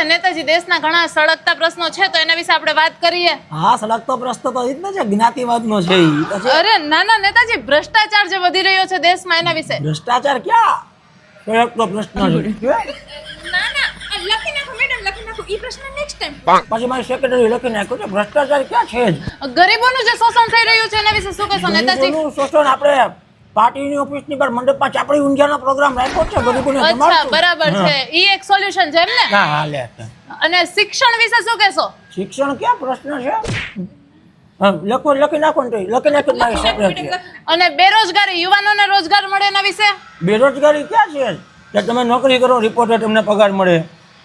નેતાજી દેશના ઘણા સળગતા પ્રશ્નો છે તો એના વિશે આપણે વાત કરીએ. હા, સળગતો પ્રશ્ન તો ઈ જ ને છે, જ્ઞાતિવાદનો છે ઈ તો છે. અરે ના નેતાજી, ભ્રષ્ટાચાર જે વધી રહ્યો છે દેશમાં એના વિશે. ભ્રષ્ટાચાર ક્યાં સળગતો પ્રશ્ન છે? ના લખી નાખો મેડમ, લખી નાખો. ઈ પ્રશ્ન નેક્સ્ટ ટાઈમ. પછી મારી સેક્રેટરી લખી નાખ્યું છે ભ્રષ્ટાચાર ક્યાં છે જ. ગરીબોનું જે શોષણ થઈ રહ્યું છે એના વિશે શું કહેશો નેતાજી? ગરીબોનું શોષણ આપણે પાર્ટીની ઓફિસની પર મંડપમાં ચાપડી ઊંઘ્યાનો પ્રોગ્રામ રાખ્યો છે ગરીબોને અચ્છા, જમાડશું. બરાબર છે. ઈ એક સોલ્યુશન છે એમ ને? હા હા લે. અને શિક્ષણ વિશે શું કહેશો? શિક્ષણ ક્યાં પ્રશ્ન છે? લખી નાખો ને તો લખી નાખી મારી સેક્રેટરી. અને બેરોજગારી, યુવાનોને રોજગાર મળે એના વિશે? બેરોજગારી ક્યાં છે કે તમે નોકરી કરો રિપોર્ટર તમને પગાર મળે,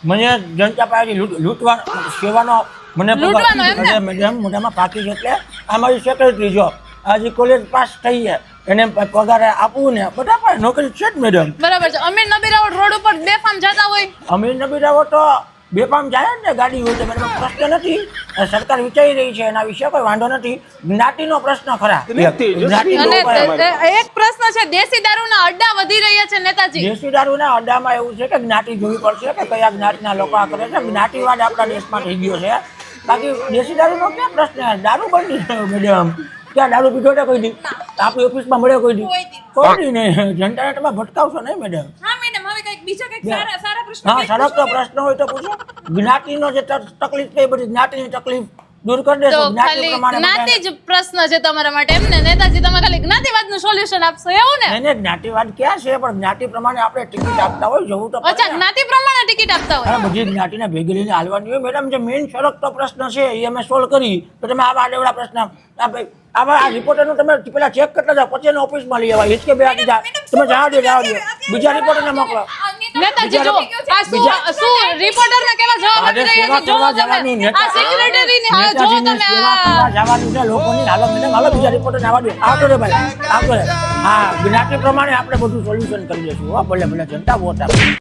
મને જનતા પાર્ટી લૂંટવા સેવાનો મને લૂંટવાનો એમ ને? મેડમ મોઢામાં પાકી છે એટલે આ મારી સેક્રેટરી જો આજે કોલેજ પાસ થઈ છે એને પગાર આપવું ને બધા પાસે નોકરી છે જ મેડમ. બરાબર છે. અમીર નબીરાઓ રોડ ઉપર બેફામ જતા હોય. અમીર નબીરાઓ તો બેફામ જાય ને ગાડી હોય મેડમ, પ્રશ્ન નથી. સરકાર વિચારી રહી છે એના વિશે કોઈ વાંધો નથી. જ્ઞાતિનો પ્રશ્ન ખરા. જ્ઞાતિનો અને ઉપાય. એક પ્રશ્ન છે, દેશી દારૂના અડ્ડા વધી રહ્યા છે નેતાજી. દેશી દારૂના અડ્ડામાં એવું છે કે જ્ઞાતિ જોવી પડશે કે કયા જ્ઞાતિના લોકો આ કરે છે. જ્ઞાતિવાદ આપણા દેશમાં થઈ ગયો છે. બાકી દેશી દારૂનો ક્યાં પ્રશ્ન? દારૂ બંધ મેડમ. ક્યાં દારૂ પીધો છે કોઈ દી? આપણી ઓફિસમાં મળે કોઈ દી? કોઈ દી નહીં. જનતાને તમે ભટકાવશો નહીં મેડમ. હા મેડમ, હવે કઈક બીજો કઈક સારા પ્રશ્ન. હા, સળગતો પ્રશ્ન હોય તો પૂછો. જ્ઞાતિનો જે તકલીફ છે એ બધી જ્ઞાતિની તકલીફ દૂર કરી દેશો. તો જ્ઞાતિ ખાલી પ્રમાણે જ્ઞાતિ જ પ્રશ્ન છે તમારા માટે એમ ને નેતાજી? તમે ખાલી જ્ઞાતિવાદનું સોલ્યુશન આપશો એવું ને? એને જ્ઞાતિવાદ ક્યાં છે? પણ જ્ઞાતિ પ્રમાણે આપણે ટિકિટ આપતા હોય જવું તો પડે અચ્છા, ને. જ્ઞાતિ પ્રમાણે ટિકિટ આપતા હોય. હા, બધી જ્ઞાતિને ભેગી લઈને હાલવાની હોય મેડમ. જે મેઇન સળગતો પ્રશ્ન છે એ અમે સોલ્વ કરી તો તમે આવા આડેવડા પ્રશ્ન આવા આ રિપોર્ટરનું તમે પેલા ચેક કરતા જાઓ પછી એને ઓફિસમાં લઈ આવવા. હિચકે બે આપી તમે જવા દો બીજા રિપોર્ટરને મોકલો. નેતાજી જો આ શું રિપોર્ટરને કેવા જવાબ આપી રહ્યા છે? જો તમે આ સેક્રેટરીને હા જો તમે જવાનું છે લોકોની. હાલો મેડમ, હાલો બીજા રિપોર્ટરને આવવા દો. આવતો રે ભાઈ, આવતો રે. હા, જ્ઞાતિ પ્રમાણે આપણે બધું સોલ્યુશન કરી દઈશું. ભલે જનતા વોટ આપે.